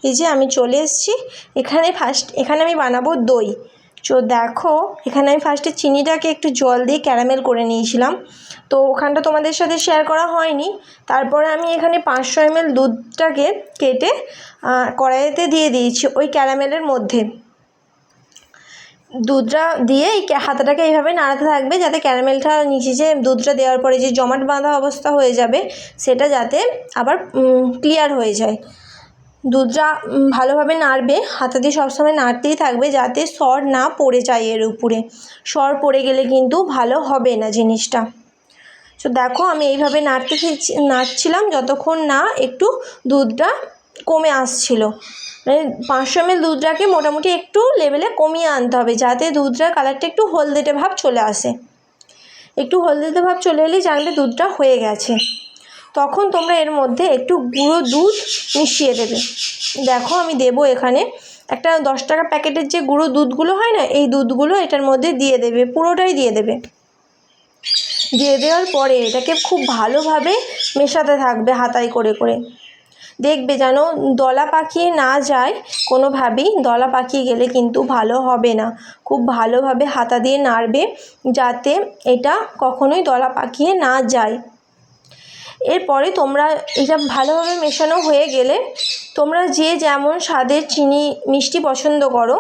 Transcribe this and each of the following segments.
এই যে আমি চলে এসেছি এখানে আমি বানাবো দই। তো দেখো এখানে আমি ফার্স্টে চিনিটাকে একটু জল দিয়ে ক্যারামেল করে নিয়েছিলাম, তো ওখানটা তোমাদের সাথে শেয়ার করা হয়নি। তারপরে আমি এখানে 500 ml দুধটাকে কেটে কড়াইতে দিয়ে দিয়েছি ওই ক্যারামেলের মধ্যে। দুধটা দিয়ে এই হাতাটাকে এইভাবে নাড়াতে থাকবে যাতে ক্যারামেলটা নিচে যে দুধটা দেওয়ার পরে যে জমাট বাঁধা অবস্থা হয়ে যাবে সেটা যাতে আবার ক্লিয়ার হয়ে যায়। দুধটা ভালোভাবে নাড়বে, হাতা দিয়ে সবসময় নাড়তেই থাকবে যাতে সর না পড়ে যায় এর উপরে। সর পড়ে গেলে কিন্তু ভালো হবে না জিনিসটা। তো দেখো আমি এইভাবে নাড়ছিলাম যতক্ষণ না একটু দুধটা কমে আসছিল। মানে 500 ml দুধটাকে মোটামুটি একটু লেভেলে কমিয়ে আনতে হবে যাতে দুধটার কালারটা একটু হলদেটে ভাব চলে আসে। একটু হলদেটে ভাব চলে এলেই জানলে দুধটা হয়ে গেছে। তখন তোমরা এর মধ্যে একটু গুঁড়ো দুধ মিশিয়ে দেবে। দেখো আমি দেবো এখানে একটা 10 টাকা প্যাকেটের যে গুঁড়ো দুধগুলো হয় না, এই দুধগুলো এটার মধ্যে দিয়ে দেবে, পুরোটাই দিয়ে দেবে। দিয়ে দেওয়ার পরে এটাকে খুব ভালোভাবে মেশাতে থাকবে হাতায় করে করে। দেখবে যেন দলা পাকিয়ে না যায় কোনোভাবেই। দলা পাকিয়ে গেলে কিন্তু ভালো হবে না। খুব ভালোভাবে হাতা দিয়ে নাড়বে যাতে এটা কখনোই দলা পাকিয়ে না যায়। এরপরে তোমরা এটা ভালোভাবে মেশানো হয়ে গেলে তোমরা যে যেমন স্বাদের চিনি মিষ্টি পছন্দ করো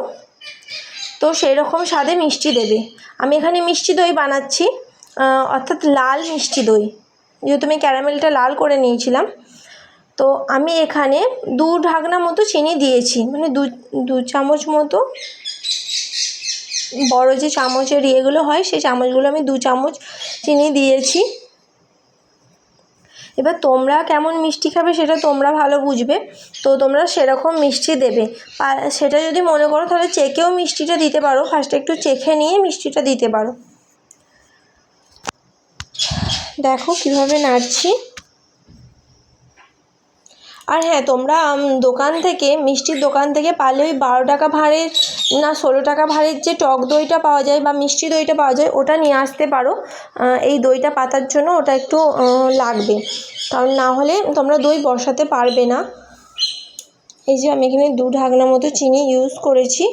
তো সেই রকম স্বাদে মিষ্টি দেবে। আমি এখানে মিষ্টি দই বানাচ্ছি, অর্থাৎ লাল মিষ্টি দই, যেহেতু আমি ক্যারামেলটা লাল করে নিয়েছিলাম। তো আমি এখানে 2 ঢাকনা মতো চিনি দিয়েছি, মানে দু চামচ মতো, বড় যে চামচের ইয়েগুলো হয় সেই চামচগুলো আমি 2 চামচ চিনি দিয়েছি। এবার তোমরা কেমন মিষ্টি খাবে সেটা তোমরা ভালো বুঝবে, তো তোমরা সেরকম মিষ্টি দেবে। সেটা যদি মনে করো তাহলে চেখেও মিষ্টিটা দিতে পারো, ফার্স্টে একটু চেখে নিয়ে মিষ্টিটা দিতে পারো। দেখো কীভাবে নাড়ছি। আর হ্যাঁ, তোমরা দোকান থেকে মিষ্টির দোকান থেকে পারলে ওই 12 টাকা ভাঁড়ের না 16 টাকা ভাঁড়ের যে টক দইটা পাওয়া যায় বা মিষ্টি দইটা পাওয়া যায় ওটা নিয়ে আসতে পারো। এই দইটা পাতার জন্য ওটা একটু লাগবে, কারণ না হলে তোমরা দই বসাতে পারবে না। এই যে আমি এখানে 2 ঢাকনা মতো চিনি ইউজ করেছি।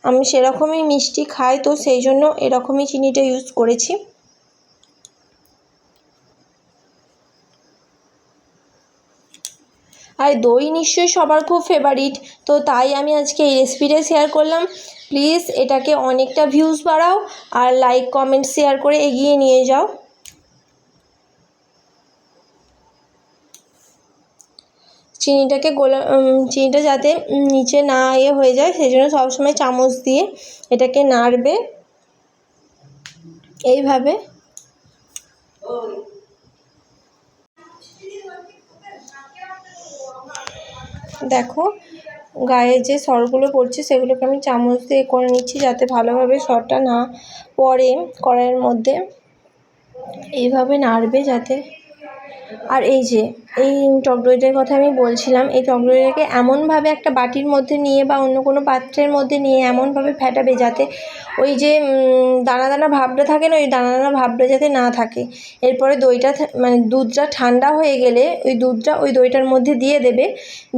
আমি সেরকমই মিষ্টি খাই, তো সেই জন্য এরকমই চিনিটা ইউজ করেছি। আর দই নিশ্চয়ই সবার খুব ফেভারিট, তো তাই আমি আজকে এই রেসিপিটা শেয়ার করলাম। প্লিজ এটাকে অনেকটা ভিউজ বাড়াও আর লাইক কমেন্ট শেয়ার করে এগিয়ে নিয়ে যাও। চিনিটা যাতে নিচে না হয়ে যায় সেই জন্য সবসময় চামচ দিয়ে এটাকে নাড়বে এইভাবে। দেখো গায়ে যে সরগুলো পড়ছে সেগুলোকে আমি চামচ দিয়ে করে নিচ্ছি যাতে ভালোভাবে সরটা না পড়ে কড়াইয়ের মধ্যে। এইভাবে নাড়বে যাতে। আর এই যে এই টক দইটার কথা আমি বলছিলাম, এই টক দইটাকে এমনভাবে একটা বাটির মধ্যে নিয়ে বা অন্য কোনো পাত্রের মধ্যে নিয়ে এমনভাবে ফেটাবে যাতে ওই যে দানা দানা ভাবটা থাকে না, ওই দানা দানা ভাবটা যাতে না থাকে। এরপরে দইটা মানে দুধটা ঠান্ডা হয়ে গেলে ওই দুধটা ওই দইটার মধ্যে দিয়ে দেবে।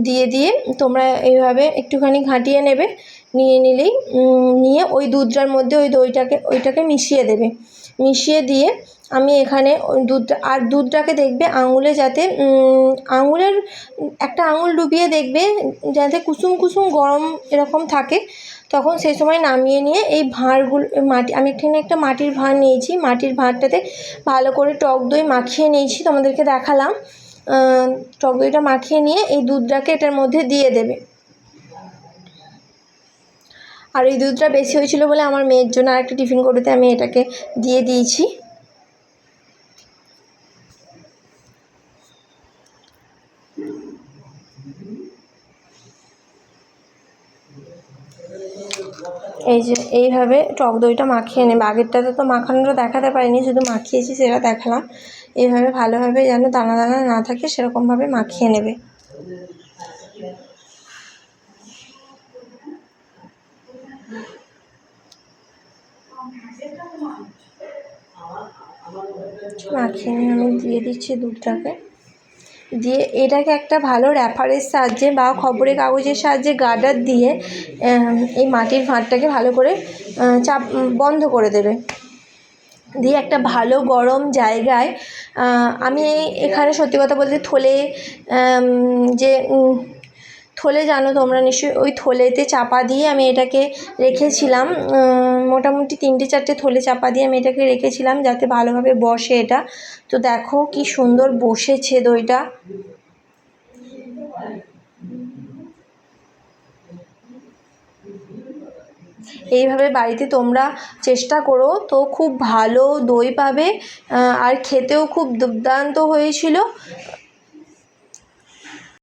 দিয়ে তোমরা এইভাবে একটুখানি ঘাঁটিয়ে নেবে। নিলেই নিয়ে ওই দুধটার মধ্যে ওইটাকে মিশিয়ে দেবে। মিশিয়ে দিয়ে আমি এখানে ওই দুধটাকে দেখবে আঙুলে যাতে আঙুলের একটা আঙুল ডুবিয়ে দেখবে যাতে কুসুম কুসুম গরম এরকম থাকে। তখন সেই সময় নামিয়ে নিয়ে এই ভাঁড়গুলো আমি এখানে একটা মাটির ভাঁড় নিয়েছি, মাটির ভাঁড়টাতে ভালো করে টক দই মাখিয়ে নিয়েছি, তোমাদেরকে দেখালাম। টক দইটা মাখিয়ে নিয়ে এই দুধটাকে এটার মধ্যে দিয়ে দেবে। আর এই দুধটা বেশি হয়েছিল বলে আমার মেয়ের জন্য আরেকটা টিফিন কৌটোতে আমি এটাকে দিয়ে দিয়েছি। এই যে এইভাবে টক দইটা মাখিয়ে নেবে। আগেরটাতে তো মাখানোটা দেখাতে পারিনি, শুধু মাখিয়েছি সেটা দেখালাম। এইভাবে ভালোভাবে যেন দানা দানা না থাকে সেরকমভাবে মাখিয়ে নেবে। মাখিয়ে নিয়ে আমি দিয়ে দিচ্ছি দুধটাকে। দিয়ে এটাকে একটা ভালো র্যাপারের সাহায্যে বা খবরের কাগজের সাহায্যে গার্ডার দিয়ে এই মাটির ভাঁড়টাকে ভালো করে চাপ বন্ধ করে দেবে। দিয়ে একটা ভালো গরম জায়গায় আমি এখানে সত্যি কথা বলতে থলে যে থলে জানো তোমরা নিশ্চয়ই, ওই থলেতে চাপা দিয়ে আমি এটাকে রেখেছিলাম। মোটামুটি 3-4টে থলে চাপা দিয়ে আমি এটাকে রেখেছিলাম যাতে ভালোভাবে বসে এটা। তো দেখো কি সুন্দর বসেছে দইটা। এইভাবে বাড়িতে তোমরা চেষ্টা করো, তো খুব ভালো দই পাবে আর খেতেও খুব দুর্দান্ত হয়েছিল।